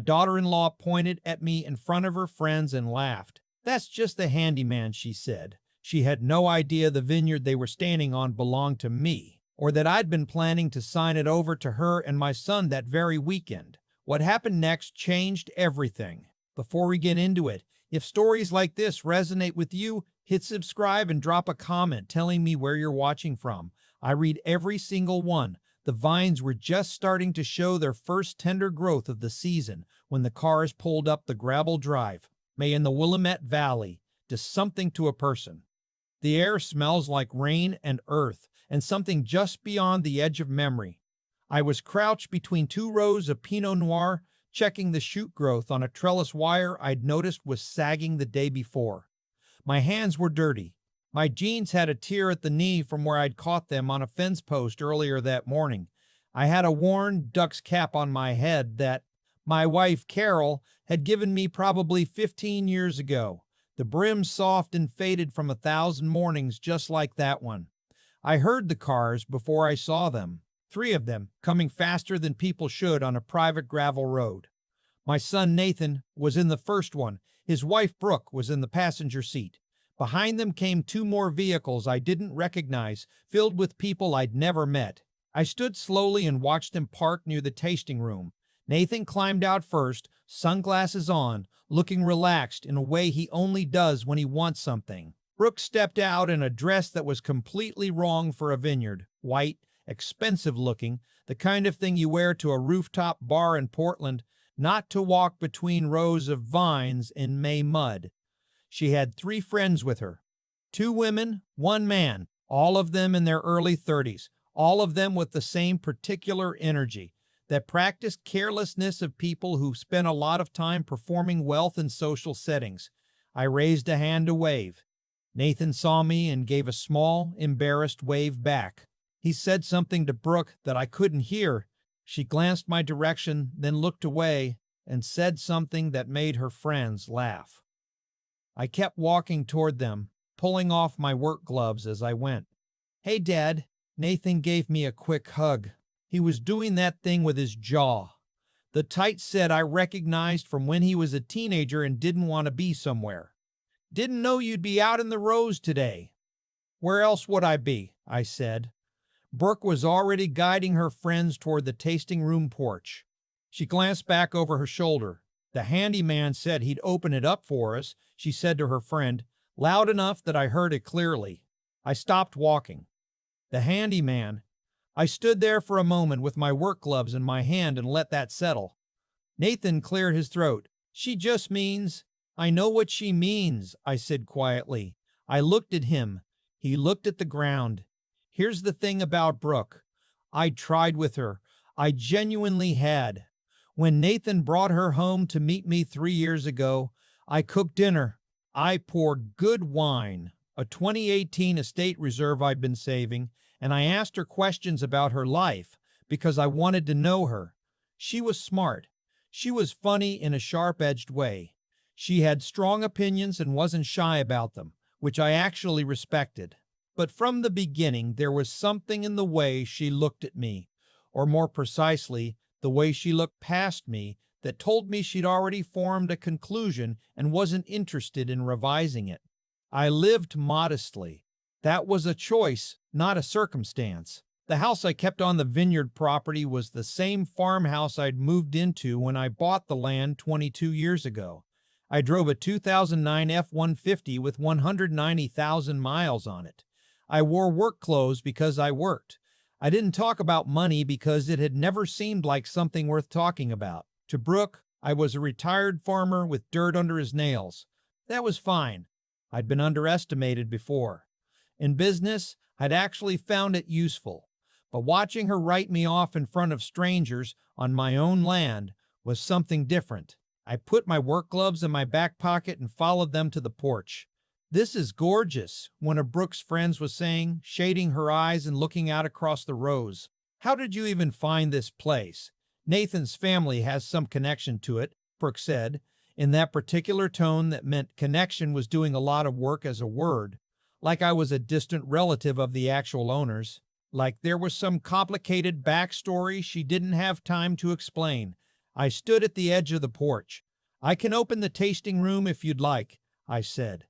daughter-in-law pointed at me in front of her friends and laughed. "That's just the handyman," she said. She had no idea the vineyard they were standing on belonged to me, or that I'd been planning to sign it over to her and my son that very weekend. What happened next changed everything. Before we get into it, if stories like this resonate with you, hit subscribe and drop a comment telling me where you're watching from. I read every single one. The vines were just starting to show their first tender growth of the season when the cars pulled up the gravel drive. May in the Willamette Valley does something to a person. The air smells like rain and earth, and something just beyond the edge of memory. I was crouched between two rows of Pinot Noir, checking the shoot growth on a trellis wire I'd noticed was sagging the day before. My hands were dirty. My jeans had a tear at the knee from where I'd caught them on a fence post earlier that morning. I had a worn duck's cap on my head that my wife, Carol, had given me probably 15 years ago. The brim soft and faded from 1,000 mornings just like that one. I heard the cars before I saw them, 3 of them coming faster than people should on a private gravel road. My son Nathan was in the first one. His wife Brooke was in the passenger seat. Behind them came 2 more vehicles I didn't recognize, filled with people I'd never met. I stood slowly and watched them park near the tasting room. Nathan climbed out first, sunglasses on, looking relaxed in a way he only does when he wants something. Brooke stepped out in a dress that was completely wrong for a vineyard. White, expensive looking, the kind of thing you wear to a rooftop bar in Portland, not to walk between rows of vines in May mud. She had 3 friends with her. 2 women, 1 man, all of them in their early 30s, all of them with the same particular energy, that practiced carelessness of people who spent a lot of time performing wealth in social settings. I raised a hand to wave. Nathan saw me and gave a small, embarrassed wave back. He said something to Brooke that I couldn't hear. She glanced my direction, then looked away and said something that made her friends laugh. I kept walking toward them, pulling off my work gloves as I went. "Hey, Dad." Nathan gave me a quick hug. He was doing that thing with his jaw, the tight set I recognized from when he was a teenager and didn't want to be somewhere. "Didn't know you'd be out in the rows today." "Where else would I be?" I said. Brooke was already guiding her friends toward the tasting room porch. She glanced back over her shoulder. "The handyman said he'd open it up for us," she said to her friend, loud enough that I heard it clearly. I stopped walking. The handyman. I stood there for a moment with my work gloves in my hand and let that settle. Nathan cleared his throat. "She just means—" "I know what she means," I said quietly. I looked at him. He looked at the ground. Here's the thing about Brooke. I tried with her. I genuinely had. When Nathan brought her home to meet me 3 years ago, I cooked dinner. I poured good wine, a 2018 estate reserve I'd been saving, and I asked her questions about her life because I wanted to know her. She was smart. She was funny in a sharp-edged way. She had strong opinions and wasn't shy about them, which I actually respected. But from the beginning, there was something in the way she looked at me, or more precisely, the way she looked past me, that told me she'd already formed a conclusion and wasn't interested in revising it. I lived modestly. That was a choice, not a circumstance. The house I kept on the Vineyard property was the same farmhouse I'd moved into when I bought the land 22 years ago. I drove a 2009 F-150 with 190,000 miles on it. I wore work clothes because I worked. I didn't talk about money because it had never seemed like something worth talking about. To Brooke, I was a retired farmer with dirt under his nails. That was fine. I'd been underestimated before. In business, I'd actually found it useful. But watching her write me off in front of strangers on my own land was something different. I put my work gloves in my back pocket and followed them to the porch. "This is gorgeous," one of Brooke's friends was saying, shading her eyes and looking out across the rows. "How did you even find this place?" "Nathan's family has some connection to it," Brooke said, in that particular tone that meant connection was doing a lot of work as a word, like I was a distant relative of the actual owners, like there was some complicated backstory she didn't have time to explain. I stood at the edge of the porch. "I can open the tasting room if you'd like," I said.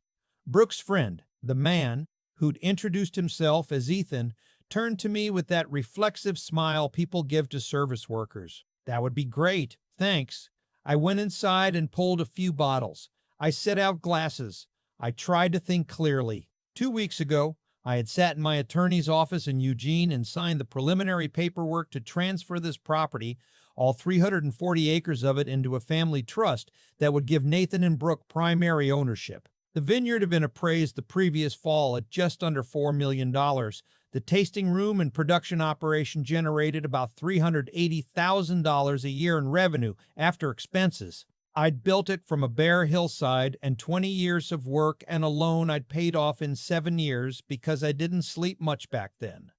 Brooke's friend, the man who'd introduced himself as Ethan, turned to me with that reflexive smile people give to service workers. "That would be great, thanks." I went inside and pulled a few bottles. I set out glasses. I tried to think clearly. 2 weeks ago, I had sat in my attorney's office in Eugene and signed the preliminary paperwork to transfer this property, all 340 acres of it, into a family trust that would give Nathan and Brooke primary ownership. The vineyard had been appraised the previous fall at just under $4 million. The tasting room and production operation generated about $380,000 a year in revenue after expenses. I'd built it from a bare hillside, and 20 years of work and a loan I'd paid off in 7 years because I didn't sleep much back then.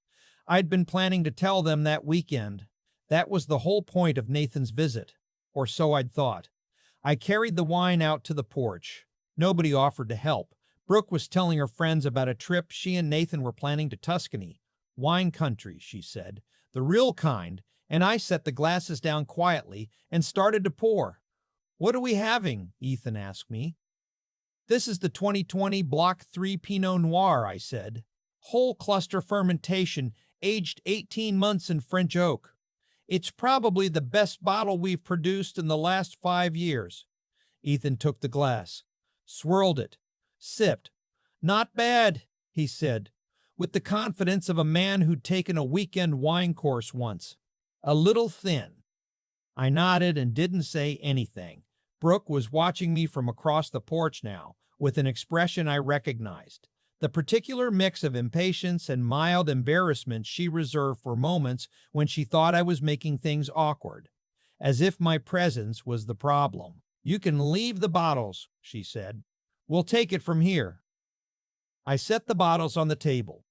I'd been planning to tell them that weekend. That was the whole point of Nathan's visit, or so I'd thought. I carried the wine out to the porch. Nobody offered to help. Brooke was telling her friends about a trip she and Nathan were planning to Tuscany. "Wine country," she said, "the real kind," and I set the glasses down quietly and started to pour. "What are we having?" Ethan asked me. "This is the 2020 Block 3 Pinot Noir," I said. "Whole cluster fermentation, aged 18 months in French oak. It's probably the best bottle we've produced in the last 5 years." Ethan took the glass, swirled it, sipped. "Not bad," he said, with the confidence of a man who'd taken a weekend wine course once. "A little thin." I nodded and didn't say anything. Brooke was watching me from across the porch now, with an expression I recognized. The particular mix of impatience and mild embarrassment she reserved for moments when she thought I was making things awkward, as if my presence was the problem. "You can leave the bottles," she said. "We'll take it from here." I set the bottles on the table.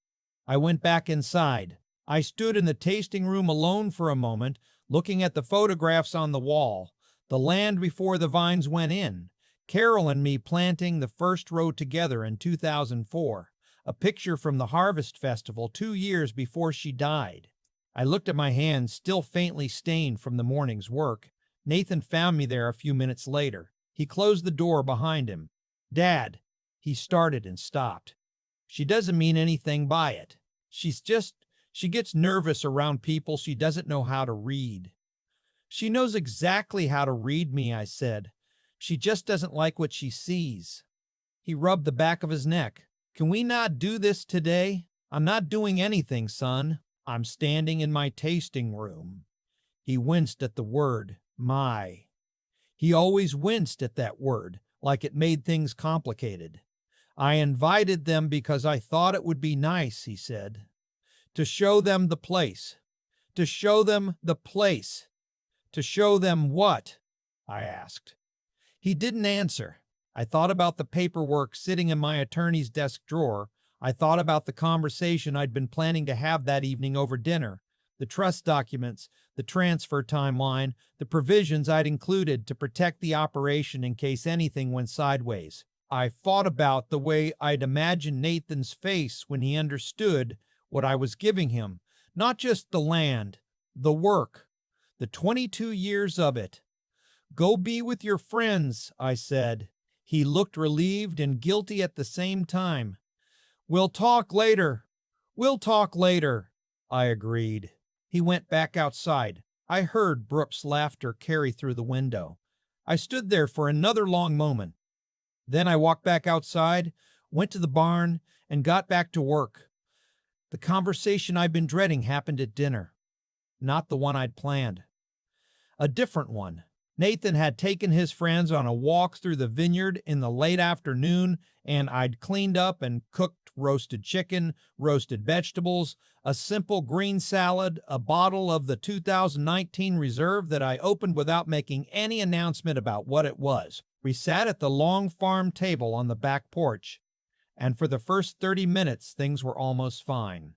I went back inside. I stood in the tasting room alone for a moment, looking at the photographs on the wall. The land before the vines went in. Carol and me planting the first row together in 2004. A picture from the Harvest Festival 2 years before she died. I looked at my hands, still faintly stained from the morning's work. Nathan found me there a few minutes later. He closed the door behind him. "Dad," he started and stopped. "She doesn't mean anything by it. She gets nervous around people she doesn't know how to read." "She knows exactly how to read me," I said. "She just doesn't like what she sees." He rubbed the back of his neck. "Can we not do this today?" "I'm not doing anything, son. I'm standing in my tasting room." He winced at the word, "my." He always winced at that word, like it made things complicated. "I invited them because I thought it would be nice," he said. "To show them the place. To show them the place." "To show them what?" I asked. He didn't answer. I thought about the paperwork sitting in my attorney's desk drawer. I thought about the conversation I'd been planning to have that evening over dinner, the trust documents, the transfer timeline, the provisions I'd included to protect the operation in case anything went sideways. I thought about the way I'd imagined Nathan's face when he understood what I was giving him, not just the land, the work, the 22 years of it. "Go be with your friends," I said. He looked relieved and guilty at the same time. "We'll talk later. We'll talk later," I agreed. He went back outside. I heard Brooke's laughter carry through the window. I stood there for another long moment. Then I walked back outside, went to the barn, and got back to work. The conversation I'd been dreading happened at dinner. Not the one I'd planned. A different one. Nathan had taken his friends on a walk through the vineyard in the late afternoon, and I'd cleaned up and cooked roasted chicken, roasted vegetables, a simple green salad, a bottle of the 2019 Reserve that I opened without making any announcement about what it was. We sat at the long farm table on the back porch, and for the first 30 minutes things were almost fine.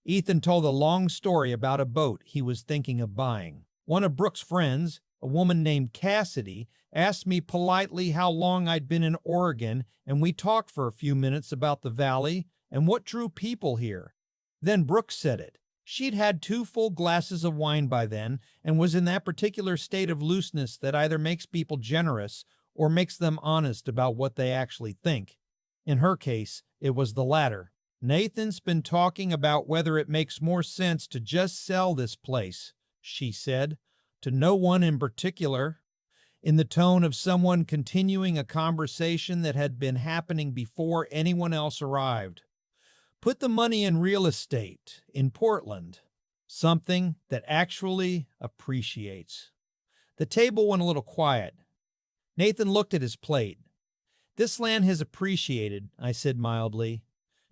Ethan told a long story about a boat he was thinking of buying. One of Brooke's friends, a woman named Cassidy, asked me politely how long I'd been in Oregon, and we talked for a few minutes about the valley and what drew people here. Then Brooke said it. She'd had 2 full glasses of wine by then and was in that particular state of looseness that either makes people generous or makes them honest about what they actually think. In her case, it was the latter. Nathan's been talking about whether it makes more sense to just sell this place, she said, to no one in particular, in the tone of someone continuing a conversation that had been happening before anyone else arrived. Put the money in real estate in Portland, something that actually appreciates. The table went a little quiet. Nathan looked at his plate. This land has appreciated, I said mildly.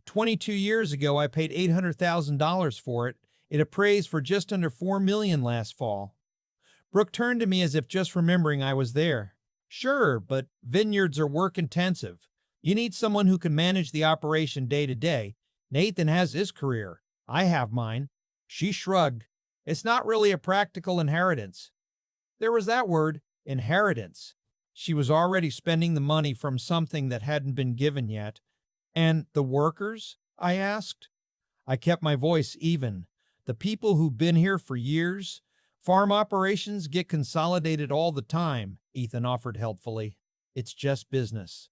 22 years ago, I paid $800,000 for it. It appraised for just under $4 million last fall. Brooke turned to me as if just remembering I was there. Sure, but vineyards are work intensive. You need someone who can manage the operation day to day. Nathan has his career. I have mine. She shrugged. It's not really a practical inheritance. There was that word, inheritance. She was already spending the money from something that hadn't been given yet. And the workers? I asked. I kept my voice even. The people who've been here for years. Farm operations get consolidated all the time, Ethan offered helpfully. It's just business.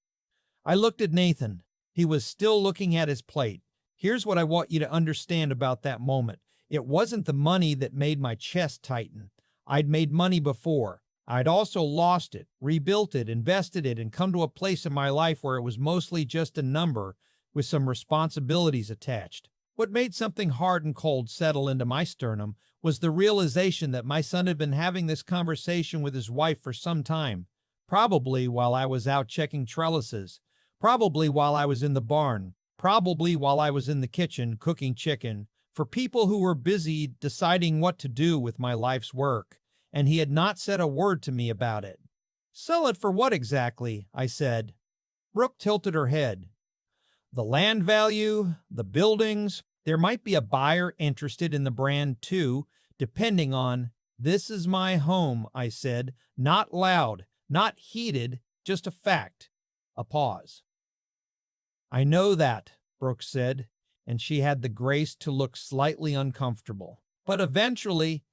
I looked at Nathan. He was still looking at his plate. Here's what I want you to understand about that moment. It wasn't the money that made my chest tighten. I'd made money before. I'd also lost it, rebuilt it, invested it, and come to a place in my life where it was mostly just a number with some responsibilities attached. What made something hard and cold settle into my sternum was the realization that my son had been having this conversation with his wife for some time, probably while I was out checking trellises, probably while I was in the barn, probably while I was in the kitchen cooking chicken, for people who were busy deciding what to do with my life's work, and he had not said a word to me about it. Sell it for what exactly? I said. Brooke tilted her head. The land value, the buildings, there might be a buyer interested in the brand too, depending on, this is my home, I said, not loud, not heated, just a fact. A pause. I know that, Brooke said, and she had the grace to look slightly uncomfortable. But eventually,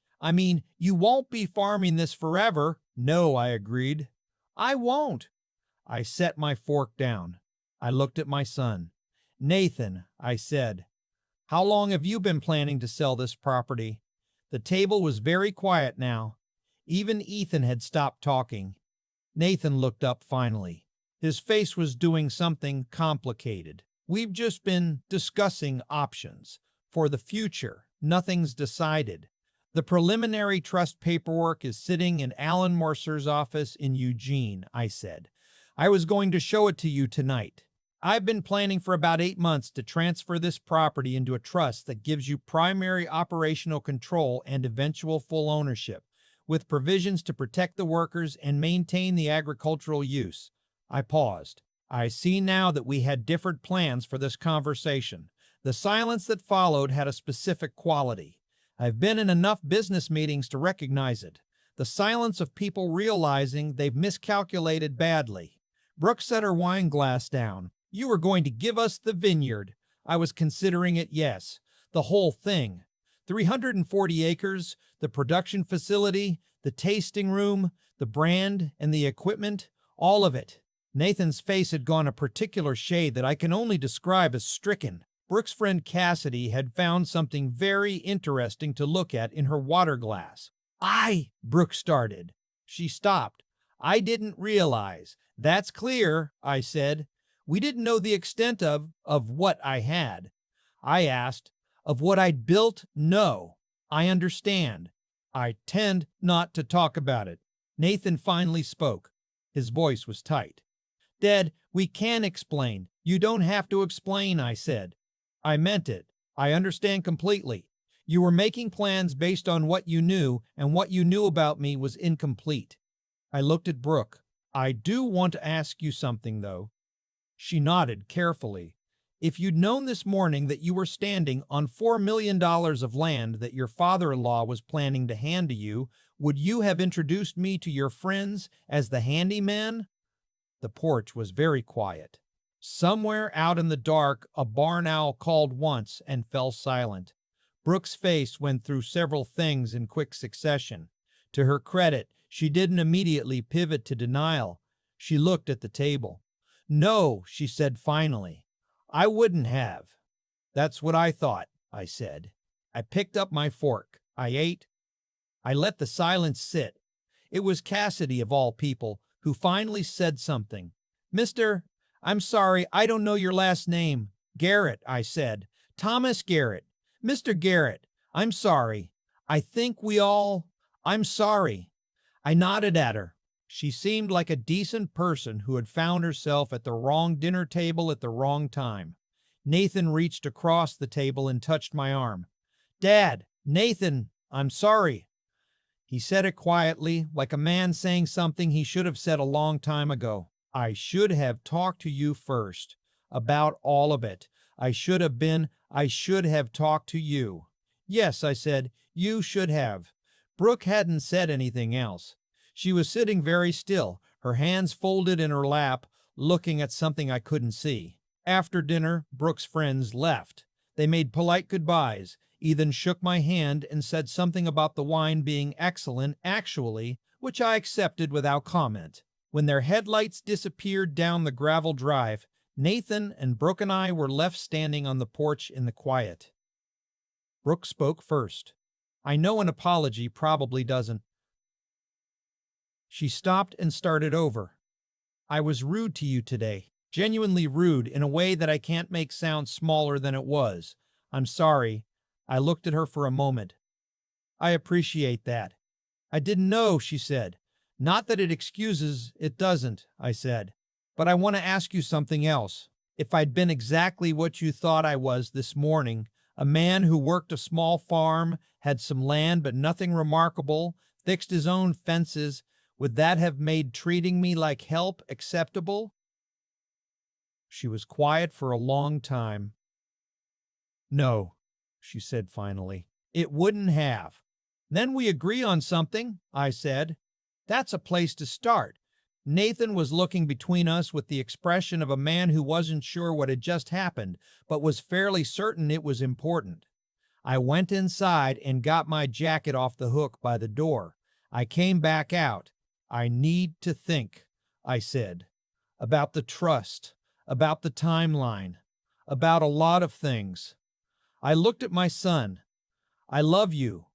you won't be farming this forever. No, I agreed. I won't. I set my fork down. I looked at my son. Nathan, I said, how long have you been planning to sell this property? The table was very quiet now. Even Ethan had stopped talking. Nathan looked up finally. His face was doing something complicated. We've just been discussing options. For the future, nothing's decided. The preliminary trust paperwork is sitting in Alan Mercer's office in Eugene, I said. I was going to show it to you tonight. I've been planning for about 8 months to transfer this property into a trust that gives you primary operational control and eventual full ownership, with provisions to protect the workers and maintain the agricultural use. I paused. I see now that we had different plans for this conversation. The silence that followed had a specific quality. I've been in enough business meetings to recognize it. The silence of people realizing they've miscalculated badly. Brooke set her wine glass down. You were going to give us the vineyard. I was considering it, yes. The whole thing. 340 acres, the production facility, the tasting room, the brand, and the equipment, all of it. Nathan's face had gone a particular shade that I can only describe as stricken. Brooke's friend Cassidy had found something very interesting to look at in her water glass. Brooke started. She stopped. I didn't realize. That's clear, I said. We didn't know the extent of what I had. I asked, of what I'd built? No. I understand. I tend not to talk about it. Nathan finally spoke. His voice was tight. Dad, we can explain. You don't have to explain, I said. I meant it. I understand completely. You were making plans based on what you knew, and what you knew about me was incomplete. I looked at Brooke. I do want to ask you something, though. She nodded carefully. If you'd known this morning that you were standing on $4 million of land that your father-in-law was planning to hand to you, would you have introduced me to your friends as the handyman? The porch was very quiet. Somewhere out in the dark, a barn owl called once and fell silent. Brooke's face went through several things in quick succession. To her credit, she didn't immediately pivot to denial. She looked at the table. "No," she said finally. "I wouldn't have." "That's what I thought," I said. I picked up my fork. I ate. I let the silence sit. It was Cassidy, of all people, who finally said something. "Mr. I'm sorry, I don't know your last name." "Garrett," I said. "Thomas Garrett. Mr. Garrett, I'm sorry. I think we all... I'm sorry." I nodded at her. She seemed like a decent person who had found herself at the wrong dinner table at the wrong time. Nathan reached across the table and touched my arm. "Dad, Nathan, I'm sorry." He said it quietly, like a man saying something he should have said a long time ago. "I should have talked to you first. About all of it. I should have talked to you." "Yes," I said, "you should have." Brooke hadn't said anything else. She was sitting very still, her hands folded in her lap, looking at something I couldn't see. After dinner, Brooke's friends left. They made polite goodbyes. Ethan shook my hand and said something about the wine being excellent, actually, which I accepted without comment. When their headlights disappeared down the gravel drive, Nathan and Brooke and I were left standing on the porch in the quiet. Brooke spoke first. "I know an apology probably doesn't..." She stopped and started over. "I was rude to you today. Genuinely rude in a way that I can't make sound smaller than it was. I'm sorry." I looked at her for a moment. "I appreciate that." "I didn't know," she said. "Not that it excuses, it doesn't," I said. "But I want to ask you something else. If I'd been exactly what you thought I was this morning, a man who worked a small farm, had some land but nothing remarkable, fixed his own fences, would that have made treating me like help acceptable?" She was quiet for a long time. "No," she said finally, "it wouldn't have." "Then we agree on something," I said. "That's a place to start." Nathan was looking between us with the expression of a man who wasn't sure what had just happened, but was fairly certain it was important. I went inside and got my jacket off the hook by the door. I came back out. "I need to think," I said, "about the trust, about the timeline, about a lot of things." I looked at my son. "I love you.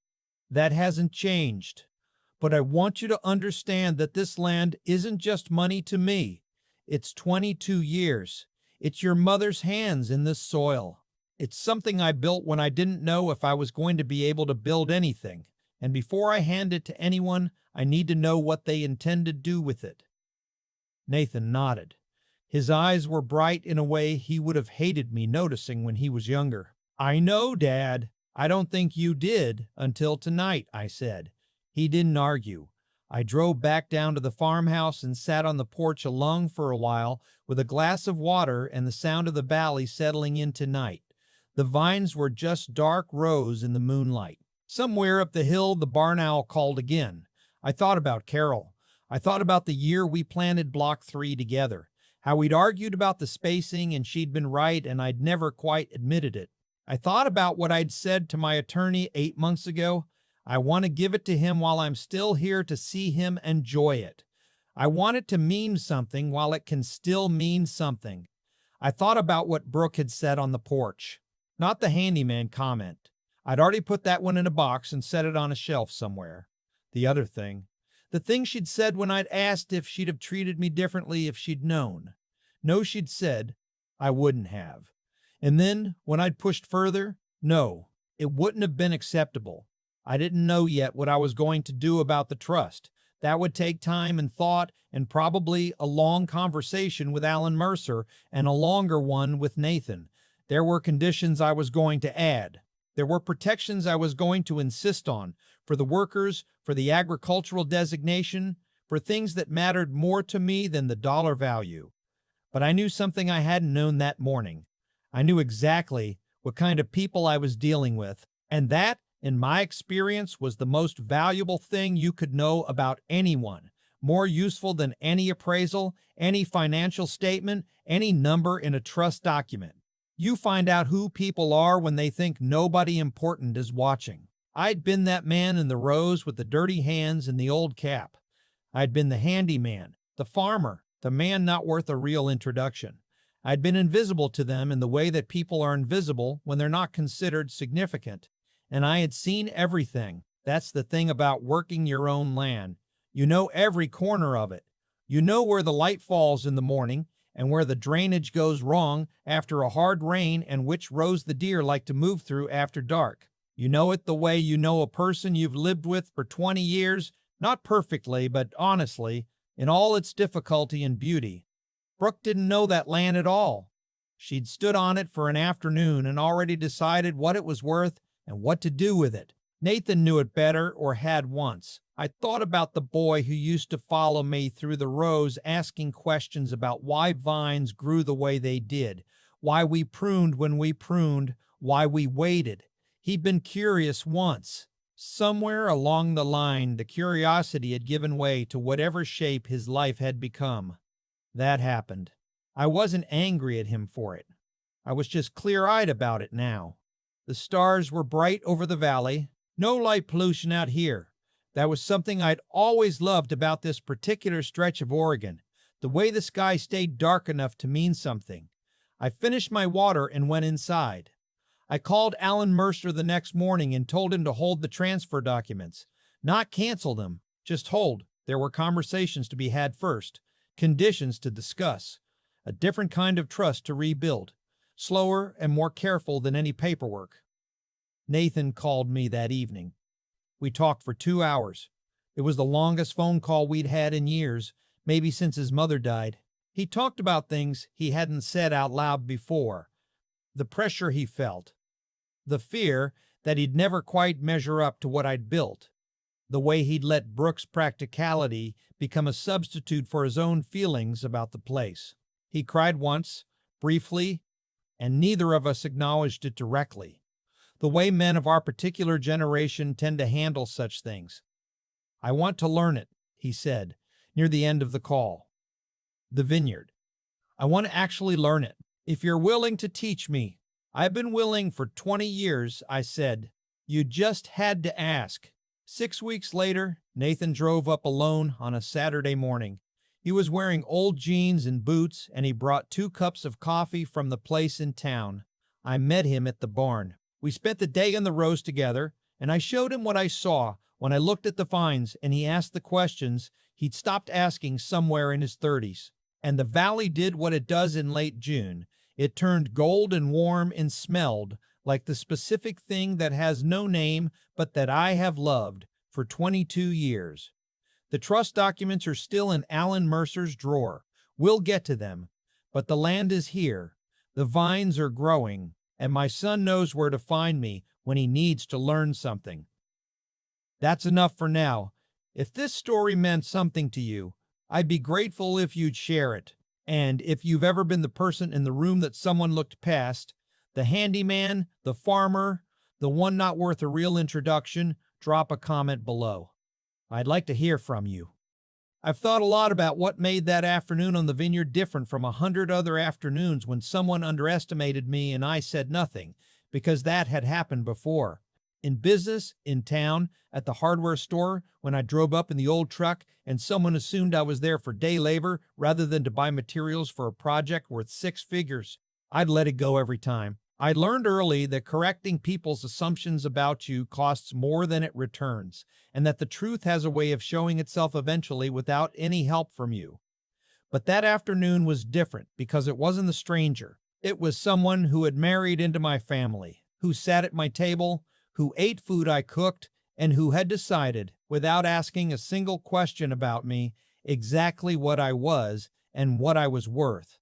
That hasn't changed. But I want you to understand that this land isn't just money to me. It's 22 years. It's your mother's hands in this soil. It's something I built when I didn't know if I was going to be able to build anything. And before I hand it to anyone, I need to know what they intend to do with it." Nathan nodded. His eyes were bright in a way he would have hated me noticing when he was younger. "I know, Dad. I don't think you did until tonight," I said. He didn't argue. I drove back down to the farmhouse and sat on the porch alone for a while with a glass of water and the sound of the valley settling into night. The vines were just dark rose in the moonlight. Somewhere up the hill, the barn owl called again. I thought about Carol. I thought about the year we planted Block 3 together, how we'd argued about the spacing and she'd been right and I'd never quite admitted it. I thought about what I'd said to my attorney 8 months ago. I want to give it to him while I'm still here to see him enjoy it. I want it to mean something while it can still mean something. I thought about what Brooke had said on the porch. Not the handyman comment. I'd already put that one in a box and set it on a shelf somewhere. The other thing. The thing she'd said when I'd asked if she'd have treated me differently if she'd known. No, she'd said, "I wouldn't have." And then, when I'd pushed further, no, it wouldn't have been acceptable. I didn't know yet what I was going to do about the trust. That would take time and thought and probably a long conversation with Alan Mercer and a longer one with Nathan. There were conditions I was going to add. There were protections I was going to insist on for the workers, for the agricultural designation, for things that mattered more to me than the dollar value. But I knew something I hadn't known that morning. I knew exactly what kind of people I was dealing with, and that, in my experience, was the most valuable thing you could know about anyone, more useful than any appraisal, any financial statement, any number in a trust document. You find out who people are when they think nobody important is watching. I'd been that man in the rows with the dirty hands and the old cap. I'd been the handyman, the farmer, the man not worth a real introduction. I'd been invisible to them in the way that people are invisible when they're not considered significant. And I had seen everything. That's the thing about working your own land. You know every corner of it. You know where the light falls in the morning and where the drainage goes wrong after a hard rain and which rows the deer like to move through after dark. You know it the way you know a person you've lived with for 20 years, not perfectly, but honestly, in all its difficulty and beauty. Brooke didn't know that land at all. She'd stood on it for an afternoon and already decided what it was worth and what to do with it. Nathan knew it better, or had once. I thought about the boy who used to follow me through the rows asking questions about why vines grew the way they did, why we pruned when we pruned, why we waited. He'd been curious once. Somewhere along the line, the curiosity had given way to whatever shape his life had become. That happened. I wasn't angry at him for it. I was just clear-eyed about it now. The stars were bright over the valley. No light pollution out here. That was something I'd always loved about this particular stretch of Oregon, the way the sky stayed dark enough to mean something. I finished my water and went inside. I called Alan Mercer the next morning and told him to hold the transfer documents. Not cancel them, just hold. There were conversations to be had first, conditions to discuss, a different kind of trust to rebuild, slower and more careful than any paperwork. Nathan called me that evening. We talked for 2 hours. It was the longest phone call we'd had in years, maybe since his mother died. He talked about things he hadn't said out loud before. The pressure he felt. The fear that he'd never quite measure up to what I'd built. The way he'd let Brooke's practicality become a substitute for his own feelings about the place. He cried once, briefly, and neither of us acknowledged it directly. The way men of our particular generation tend to handle such things. I want to learn it, he said, near the end of the call. The Vineyard. I want to actually learn it. If you're willing to teach me. I've been willing for 20 years, I said. You just had to ask. 6 weeks later, Nathan drove up alone on a Saturday morning. He was wearing old jeans and boots, and he brought 2 cups of coffee from the place in town. I met him at the barn. We spent the day in the rows together, and I showed him what I saw when I looked at the vines, and he asked the questions he'd stopped asking somewhere in his 30s. And the valley did what it does in late June. It turned gold and warm and smelled like the specific thing that has no name but that I have loved for 22 years. The trust documents are still in Alan Mercer's drawer. We'll get to them. But the land is here. The vines are growing. And my son knows where to find me when he needs to learn something. That's enough for now. If this story meant something to you, I'd be grateful if you'd share it. And if you've ever been the person in the room that someone looked past, the handyman, the farmer, the one not worth a real introduction, drop a comment below. I'd like to hear from you. I've thought a lot about what made that afternoon on the Vineyard different from 100 other afternoons when someone underestimated me and I said nothing, because that had happened before. In business, in town, at the hardware store, when I drove up in the old truck and someone assumed I was there for day labor rather than to buy materials for a project worth 6 figures, I'd let it go every time. I learned early that correcting people's assumptions about you costs more than it returns, and that the truth has a way of showing itself eventually without any help from you. But that afternoon was different because it wasn't a stranger. It was someone who had married into my family, who sat at my table, who ate food I cooked, and who had decided, without asking a single question about me, exactly what I was and what I was worth.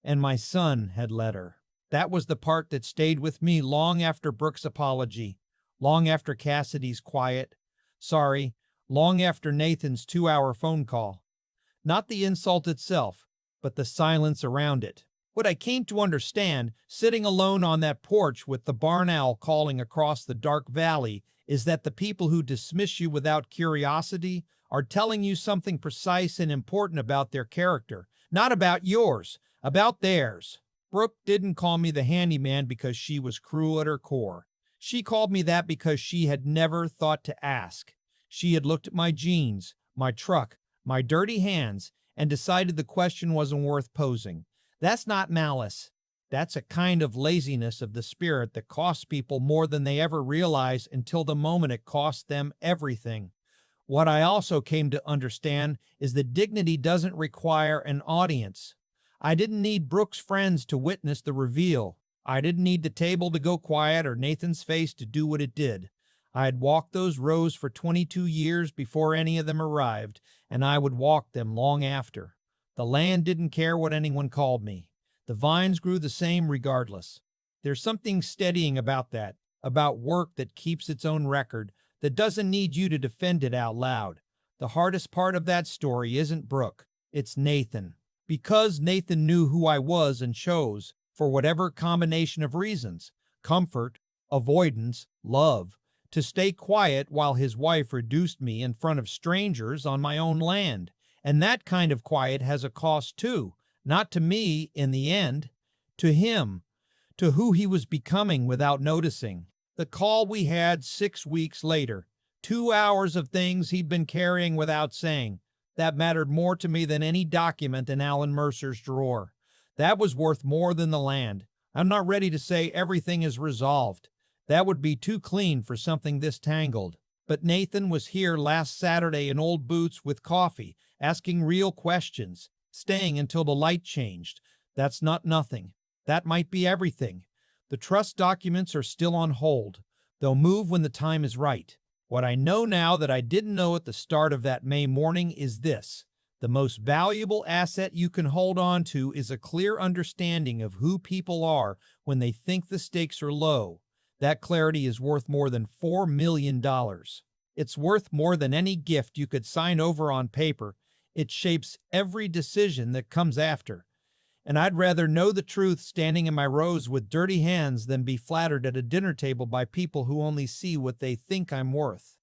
And my son had let her. That was the part that stayed with me long after Brooke's apology, long after Cassidy's quiet, sorry, long after Nathan's 2-hour phone call. Not the insult itself, but the silence around it. What I came to understand, sitting alone on that porch with the barn owl calling across the dark valley, is that the people who dismiss you without curiosity are telling you something precise and important about their character, not about yours, about theirs. Brooke didn't call me the handyman because she was cruel at her core. She called me that because she had never thought to ask. She had looked at my jeans, my truck, my dirty hands, and decided the question wasn't worth posing. That's not malice. That's a kind of laziness of the spirit that costs people more than they ever realize until the moment it costs them everything. What I also came to understand is that dignity doesn't require an audience. I didn't need Brooke's friends to witness the reveal. I didn't need the table to go quiet or Nathan's face to do what it did. I had walked those rows for 22 years before any of them arrived, and I would walk them long after. The land didn't care what anyone called me. The vines grew the same regardless. There's something steadying about that, about work that keeps its own record, that doesn't need you to defend it out loud. The hardest part of that story isn't Brooke, it's Nathan. Because Nathan knew who I was and chose, for whatever combination of reasons, comfort, avoidance, love, to stay quiet while his wife reduced me in front of strangers on my own land. And that kind of quiet has a cost too, not to me in the end, to him, to who he was becoming without noticing. The call we had 6 weeks later, 2 hours of things he'd been carrying without saying, that mattered more to me than any document in Alan Mercer's drawer. That was worth more than the land. I'm not ready to say everything is resolved. That would be too clean for something this tangled. But Nathan was here last Saturday in old boots with coffee, asking real questions, staying until the light changed. That's not nothing. That might be everything. The trust documents are still on hold. They'll move when the time is right. What I know now that I didn't know at the start of that May morning is this. The most valuable asset you can hold on to is a clear understanding of who people are when they think the stakes are low. That clarity is worth more than $4 million. It's worth more than any gift you could sign over on paper. It shapes every decision that comes after. And I'd rather know the truth standing in my rows with dirty hands than be flattered at a dinner table by people who only see what they think I'm worth.